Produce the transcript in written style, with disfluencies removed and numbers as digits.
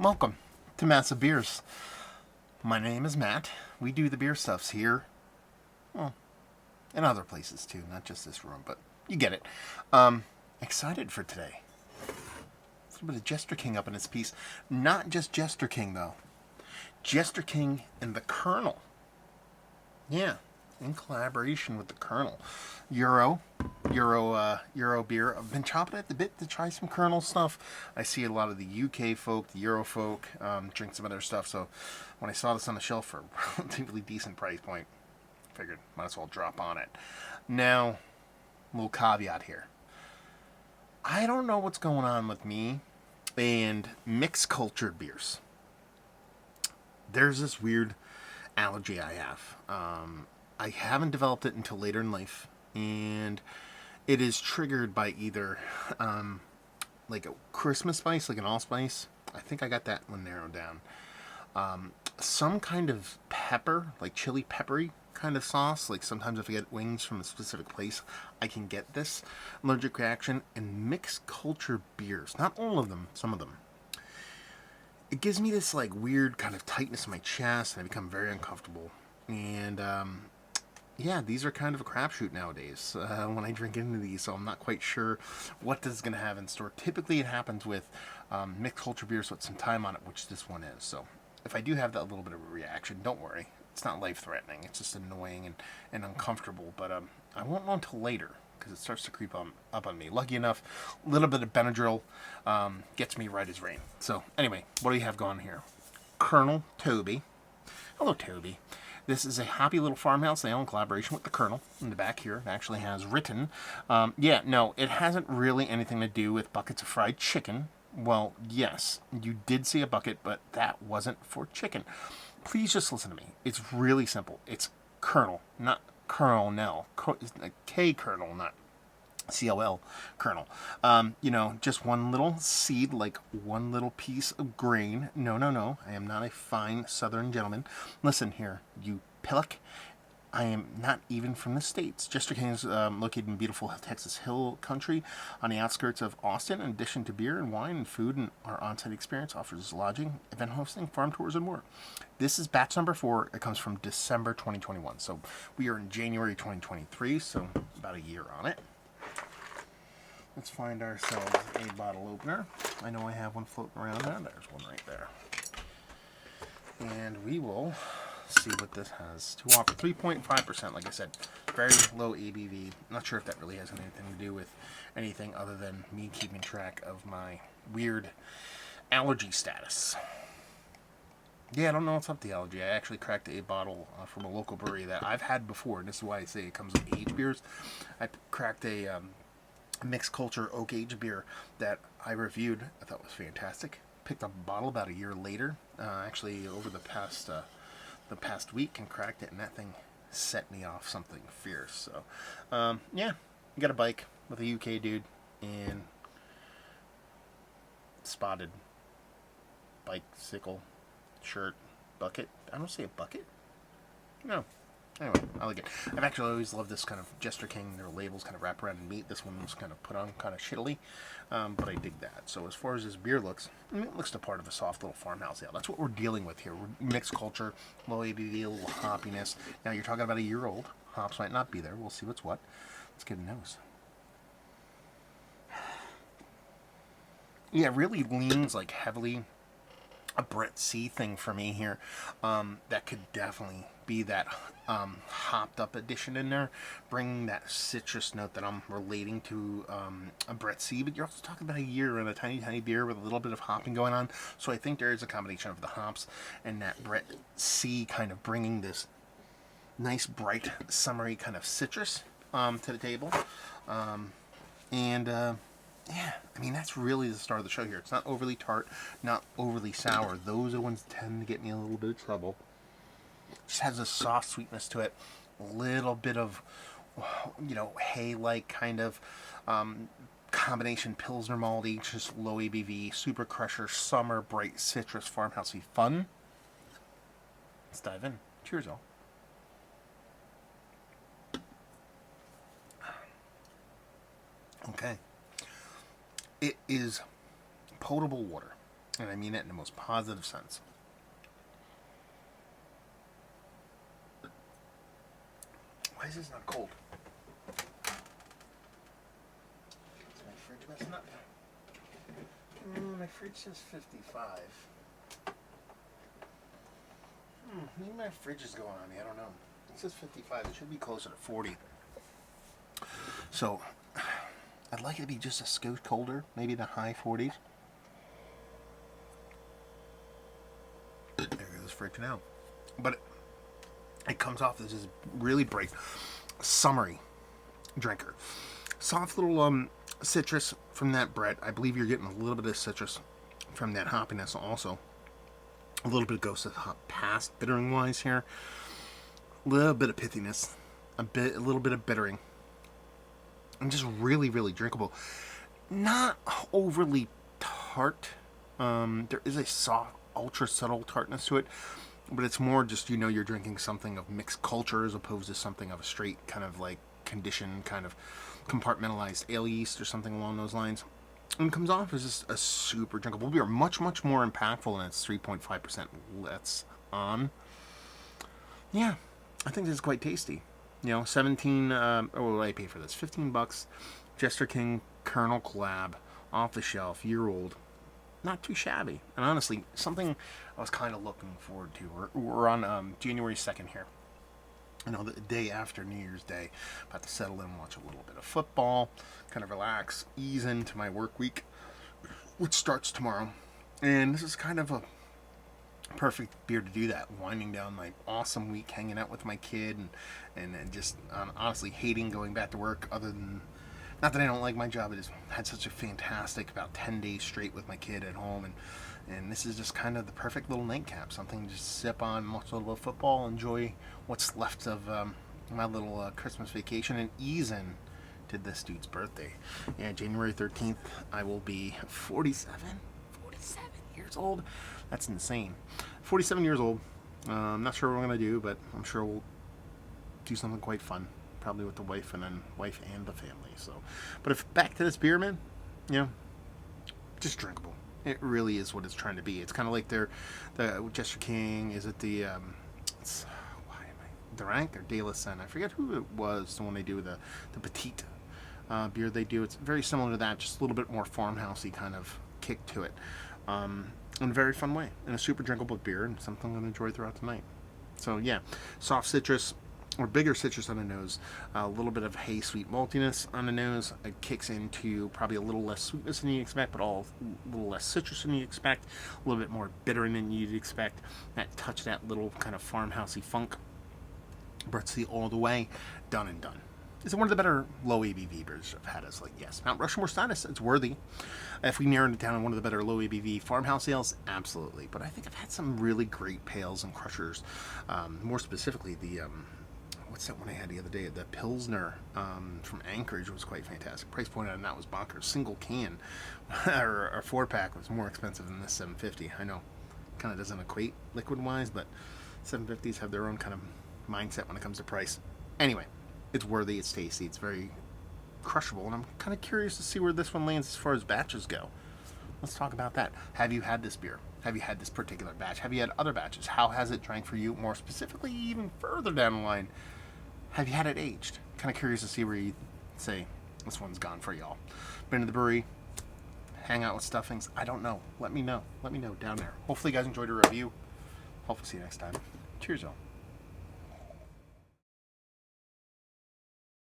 Welcome to Massive Beers. My name is Matt. We do the beer stuffs here, well, and other places too, not just this room, but you get it. Excited for today. A little bit of Jester King up in his piece. Not just Jester King, though. Jester King and the Kernel. Yeah, in collaboration with the Kernel. Euro beer. I've been chopping at the bit to try some Kernel stuff. I see a lot of the UK folk, the Euro folk, drink some other stuff. So when I saw this on the shelf for a relatively decent price point, figured might as well drop on it. Now, little caveat here. I don't know what's going on with me and mixed cultured beers. There's this weird allergy I have. I haven't developed it until later in life, and it is triggered by either like a Christmas spice, like an allspice. I think I got that one narrowed down. Some kind of pepper, like chili peppery kind of sauce. Like sometimes if I get wings from a specific place, I can get this allergic reaction. And mixed culture beers, not all of them, some of them. It gives me this like weird kind of tightness in my chest, and I become very uncomfortable. And yeah, these are kind of a crapshoot nowadays when I drink into these, so I'm not quite sure what this is going to have in store. Typically it happens with mixed culture beers with some time on it, which this one is. So if I do have that little bit of a reaction, don't worry. It's not life-threatening. It's just annoying and uncomfortable. But I won't know until later because it starts to creep up on me. Lucky enough, a little bit of Benadryl gets me right as rain. So anyway, what do you have going here? Kernel, Toby. Hello, Toby. This is a Hoppy little farmhouse they own in collaboration with the Kernel. In the back here, it actually has written. It hasn't really anything to do with buckets of fried chicken. Well, yes, you did see a bucket, but that wasn't for chicken. Please just listen to me. It's really simple. It's Kernel, not Kernel. K Kernel, not CLL Kernel. Just one little seed, like one little piece of grain. No. I am not a fine southern gentleman. Listen here, you pillock. I am not even from the States. Jester King is located in beautiful Texas Hill Country on the outskirts of Austin. In addition to beer and wine and food, and our on-site experience offers lodging, event hosting, farm tours, and more. This is batch number 4. It comes from December 2021. So we are in January 2023, so about a year on it. Let's find ourselves a bottle opener. I know I have one floating around there. There's one right there. And we will see what this has to offer. 3.5%, like I said. Very low ABV. Not sure if that really has anything to do with anything other than me keeping track of my weird allergy status. Yeah, I don't know what's up with the allergy. I actually cracked a bottle from a local brewery that I've had before, and this is why I say it comes with aged beers. I cracked a mixed culture oak aged beer that I reviewed. I thought was fantastic. Picked up a bottle about a year later, actually over the past week, and cracked it, and that thing set me off something fierce. So you got a bike with a UK dude and spotted bicycle shirt bucket. I don't say a bucket. No. Anyway, I like it. I've actually always loved this kind of Jester King. Their labels kind of wrap around in meat. This one was kind of put on kind of shittily, but I dig that. So as far as this beer looks, it looks the part of a soft little farmhouse ale. That's what we're dealing with here. We're mixed culture, low ABV, a little hoppiness. Now you're talking about a year old. Hops might not be there. We'll see what's what. Let's get a nose. Yeah, it really leans like heavily a Brett C thing for me here. That could definitely be that hopped up addition in there, bringing that citrus note that I'm relating to a Brett C. But you're also talking about a year and a tiny beer with a little bit of hopping going on. So I think there is a combination of the hops and that Brett C kind of bringing this nice bright summery kind of citrus to the table. Yeah, I mean, that's really the start of the show here. It's not overly tart, not overly sour. Those are the ones that tend to get me in a little bit of trouble. Just has a soft sweetness to it. A little bit of, hay-like kind of combination Pilsner malty, just low ABV, super crusher, summer, bright citrus, farmhousey fun. Let's dive in. Cheers, all. Okay. It is potable water. And I mean it in the most positive sense. Why is this not cold? Is my fridge messing up? My fridge says 55. Maybe my fridge is going on me. I don't know. It says 55. It should be closer to 40. So, I'd like it to be just a skosh colder. Maybe the high 40s. There goes fridge now. But it comes off as this really bright, summery drinker. Soft little citrus from that Brett. I believe you're getting a little bit of citrus from that hoppiness also. A little bit goes past bittering wise here. A little bit of pithiness. A little bit of bittering. And just really, really drinkable. Not overly tart. There is a soft, ultra subtle tartness to it. But it's more just, you're drinking something of mixed culture as opposed to something of a straight kind of like conditioned, kind of compartmentalized ale yeast or something along those lines. And it comes off as just a super drinkable beer. Much, much more impactful than its 3.5% lets on. Yeah, I think this is quite tasty. 17, what will I pay for this? $15. Jester King Kernel collab, off the shelf, year-old. Not too shabby. And honestly, something I was kind of looking forward to. We're on January 2nd here. The day after New Year's Day. About to settle in, watch a little bit of football, kind of relax, ease into my work week, which starts tomorrow. And this is kind of a perfect beer to do that. Winding down my awesome week, hanging out with my kid, and just honestly hating going back to work, other than, not that I don't like my job, I just had such a fantastic about 10 days straight with my kid at home, and this is just kind of the perfect little nightcap, something to just sip on, watch a little bit of football, enjoy what's left of my little Christmas vacation, and ease in to this dude's birthday. Yeah, January 13th, I will be 47 years old. That's insane. 47 years old. I'm not sure what we're going to do, but I'm sure we'll do something quite fun. Probably with the wife and the family. So, but if back to this beer, man, just drinkable. It really is what it's trying to be. It's kind of like the Jester King. Is it the Durank or De La Seine? I forget who it was. The one they do the petite beer they do. It's very similar to that, just a little bit more farmhousey kind of kick to it. In a very fun way, and a super drinkable beer, and something I'm going to enjoy throughout the night. So yeah, soft citrus, or bigger citrus on the nose, a little bit of hay sweet maltiness on the nose. It kicks into probably a little less sweetness than you'd expect, but a little less citrus than you'd expect, a little bit more bitter than you'd expect. That touch, that little kind of farmhousey funk. Britsy all the way, done and done. It's one of the better low ABV beers I've had. As yes, Mount Rushmore status, it's worthy. If we narrowed it down to one of the better low ABV farmhouse ales, absolutely. But I think I've had some really great pales and crushers. More specifically, the what's that one I had the other day? The Pilsner from Anchorage was quite fantastic. Price point on that was bonkers. Single can or 4-pack was more expensive than this $7.50. I know, kind of doesn't equate liquid wise, but $7.50s have their own kind of mindset when it comes to price. Anyway. It's worthy, it's tasty, it's very crushable, and I'm kind of curious to see where this one lands as far as batches go. Let's talk about that. Have you had this beer? Have you had this particular batch? Have you had other batches? How has it drank for you? More specifically, even further down the line, have you had it aged? Kind of curious to see where you say, this one's gone for y'all. Been to the brewery, hang out with stuffings, I don't know. Let me know. Let me know down there. Hopefully you guys enjoyed the review. Hopefully see you next time. Cheers, y'all.